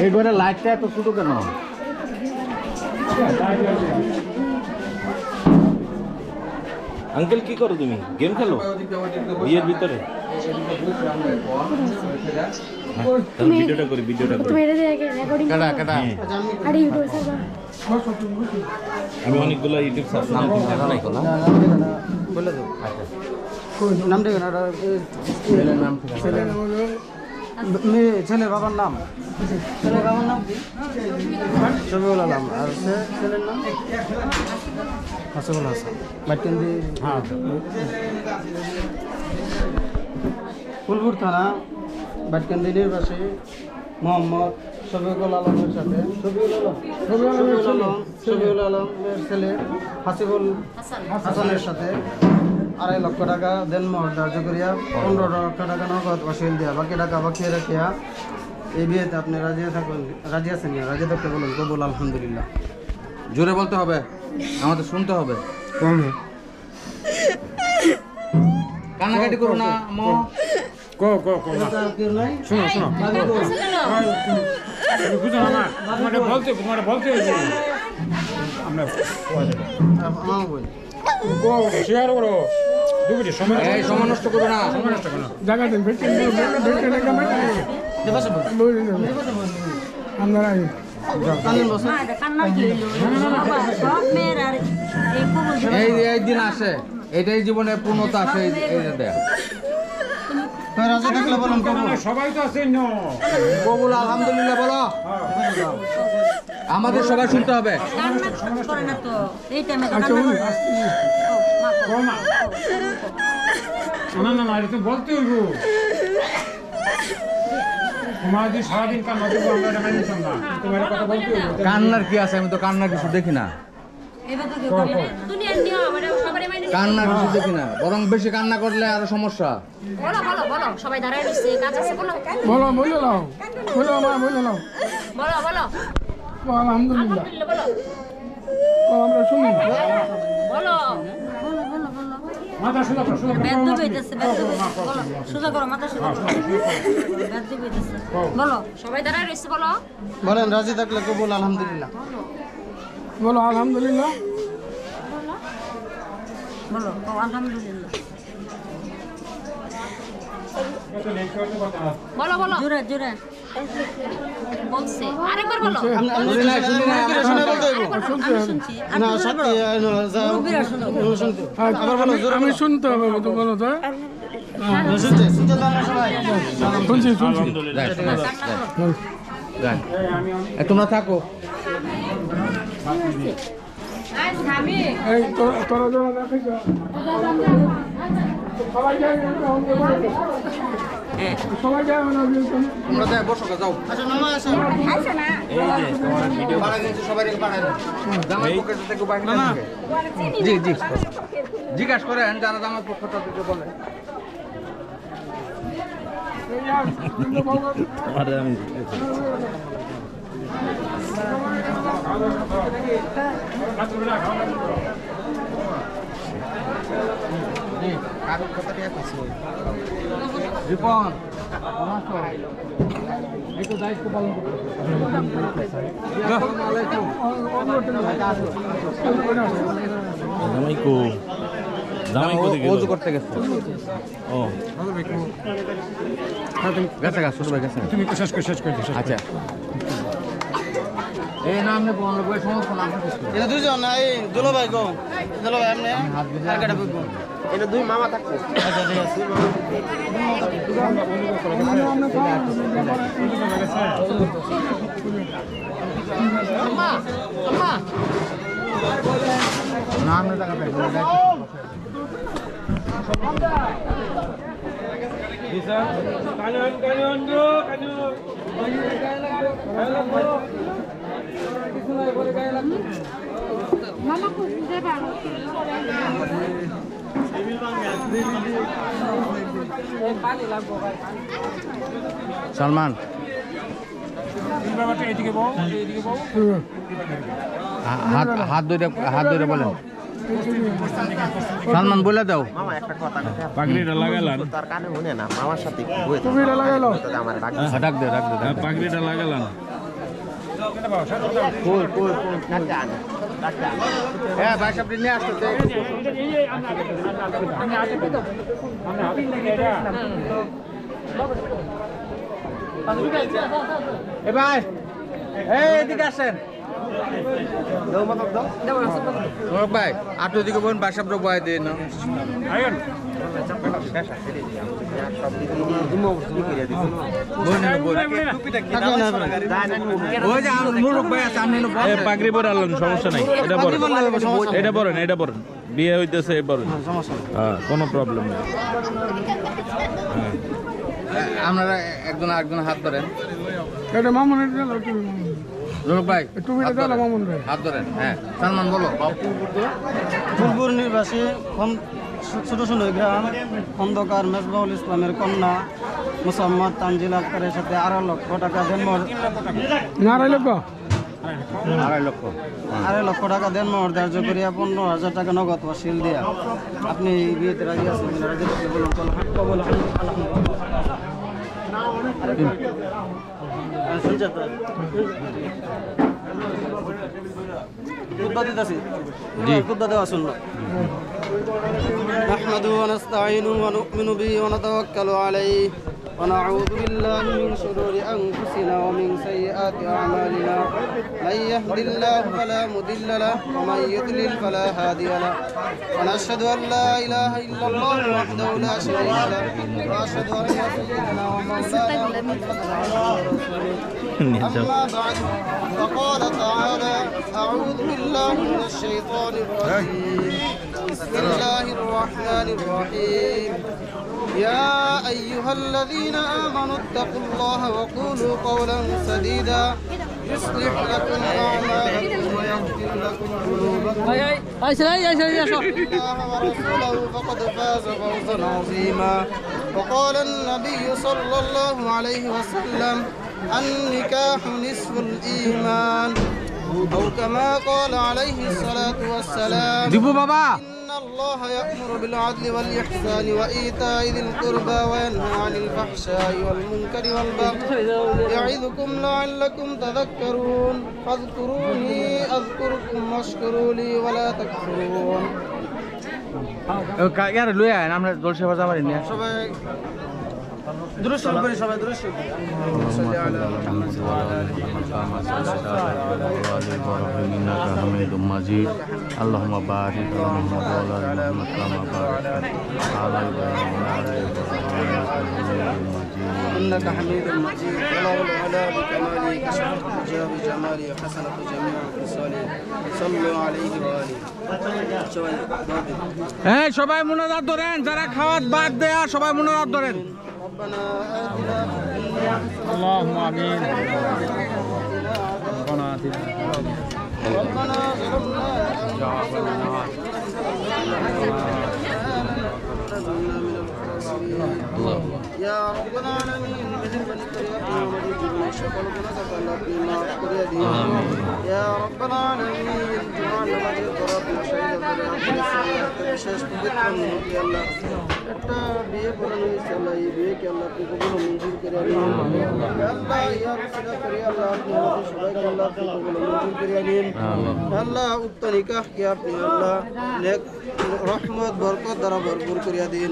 এই ঘরে লাইটটা এত ছোট কেন? আঙ্কেল কি করো তুমি? গেম খেলো বিয়ের ভিতরে? ভিডিওটা করি আমি অনেকগুলো ইউটিউব ছেলের বাবার নাম কি? শফিউল আলম। আর ছেলের নাম হাসিবুল হাসান। মাইকেন্দি ফুলপুর থানা বাটকান্দির পাশে মোহাম্মদ শফিউল আলমের সাথে শফিউল আলমের ছেলে হাসিবুল হাসানের সাথে 2.5 লক্ষ টাকা দেনমোহর ধার্য করিয়া 15 লক্ষ টাকা নগদ ওসিল দিয়া বাকি টাকা বাকি রাখিয়া এই বিয়েতে আপনি রাজি আছেন? রাজি থাকতে বলুন কবুল আলহামদুলিল্লাহ। জোরে বলতে হবে, আমাদের শুনতে হবে। কান্নাকাটি করো না। শোনো শোনো সময় নষ্ট করো না। এই দিন আসে, এটাই জীবনে পূর্ণতা আসে। সবাই তো আছে কবুল আলহামদুলিল্লাহ বলো। আমাদের সবাই শুনতে হবে। না এটা তো বলতে হইব। তোমার যদি সারাদিন কান্না করবো আমরা এটা মানি না। তোমার কথা বলতে হইব। কান্নার কি আছে? আমি তো কান্নার কিছু দেখি না। কান্নার কিছু দেখি না, বরং বেশি কান্না করলে আরো সমস্যা। সবাই দাঁড়ায় রইছে, কাজ আছে বলো। আলহামদুলিল্লাহ বলো। আমরা শুনি। বলো। মাথা সোজা করো, সোজা করো, মাথা সোজা করো। বলো, সবাই দাঁড়ায় রইছে, বলো। বলেন রাজি থাকলে কবুল আলহামদুলিল্লাহ। বলো আলহামদুলিল্লাহ। বলো আলহামদুলিল্লাহ। বলো জোরে বলছে। আরেকবার বলো। আমি শুনতে হবে তো, বলো তো। তোমরা থাকো। এই তোরা যারা দেখিস সবাই যায়, সবাই যায়। তোমরা যাও, বসো, যাও। জিজ্ঞাসা করেন যারা আমার পক্ষটা দিতে বলে। রিপন এই তো দায়িত্ব পালন করতে। ওযু করতে গেছে। ও গেছে গা, শুরু হয়ে গেছে। তুমি তো শেষ করে আচ্ছা, এই নাম নে বল বই সমস্ত নাম এটা দুইজন না। এই দুলোভাই গো, দুলোভাই আপনি আর কাটা বুঝবো। এটা দুই মামা থাকছে। আচ্ছা ঠিক আছে। নাম নে টাকা পাই। সালমান হাত ধরে বলেন। সালমান বলে দাও। মামা একটা কথা পাগড়িটা লাগালাম, তার কানে শুনে না মামার সাথে তুমি লাগাইলো আমার ডাক দে পাগড়িটা লাগালাম। হ্যাঁ ভাই সাহেব নিয়ে আসতে এ ভাই এই এদিকে আসেন ভাই আটো দিকে বোন বাসাব বয় দিয়ে না পাগড়ি পরে আনলেন সমস্যা নাই এটা পরেন এটা পরেন বিয়ে হইতেছে পরেন হ্যাঁ কোনো প্রবলেম নেই আপনারা একজন আরেকজন হাত ধরেন এটা মামুনের রোলক ভাই টুপিটা হাত দাও ধরেন। মামুন ভাই। হাত ধরেন হ্যাঁ সালমান বলো ফুলপুর নির্বাসী ছোট গ্রাম খন্দকার মেজবাউল ইসলামের কন্যা মোসাম্মদ তানজিল আক্তারের সাথে 2.5 লক্ষ টাকা দেনমোহর নারাই লোক 2.5 লক্ষ 2.5 লক্ষ টাকা দেনমোহর ধার্য করিয়া 15,000 টাকা নগদ ওয়াসিল দিয়া আপনি বিয়েতে রাজি আছেন কিনা? রাজি থাকলে বলুন বলুন শুনছেন তো? খুতবা দিতেছি জি। খুতবা দেওয়া শুনলো نحمده ونستعينه ونؤمن به ونتوكل عليه ونعوذ بالله من شرور أنفسنا ومن سيئات أعمالنا من يهد الله فلا مضل له ومن يضلل فلا هادي له ونشهد أن لا إله إلا الله وحده لا شريك له وأشهد أن سيدنا ومولانا محمدا عبده ورسوله أما بعد فقال تعالى أعوذ بالله من الشيطان الرجيم بسم الله الرحمن الرحيم يا أيها الذين آمنوا اتقوا الله وقولوا قولا سديدا يصلح لكم أعمالكم ويغفر لكم ذنوبكم الله ورسوله فقد فاز فوزا عظيما وقال النبي صلى الله عليه وسلم النكاح نصف الإيمان أو كما قال عليه الصلاة والسلام দিবু বাবা إن الله يأمر بالعدل والإحسان وإيتاء ذي القربى وينهى عن الفحشاء والمنكر والبغي يعظكم لعلكم تذكرون فاذكروني أذكركم واشكروا لي ولا تكفرون ইয়ার লইয়া আমরা জলসে বাজা মারি না সবাই দুরূদ করি সবাই দুরূদ اللهم بارك على محمد وعلى ال محمد كما باركت على ابراهيم وعلى ال ابراهيم إنك حميد مجيد وله العلا بكماله كشفت الحجاب بجماله حسنة جميع خصاله صلوا عليه وآله সবাই হ্যাঁ সবাই মুনাজাত ধরেন যারা খাওয়াত বাদ দেয়া সবাই মুনাজাত ধরেন ربنا آتنا في الدنيا اللهم امين ربنا ظلمنا يا رب العالمين يا رب العالمين একটা বিয়ে করানো হয়েছে আল্লাহ এই বিয়েকে আল্লাহ আপনি কখনো মঞ্জুর করে আনিন আল্লাহ ইয়ার উসিলা করে আল্লাহ আপনি আমাদের সবাইকে আল্লাহ আপনি কখনো মঞ্জুর করে আনিন আল্লাহ উক্ত নিকাহকে আপনি আল্লাহ নেক রহমত বরকত দ্বারা ভরপুর করিয়া দিন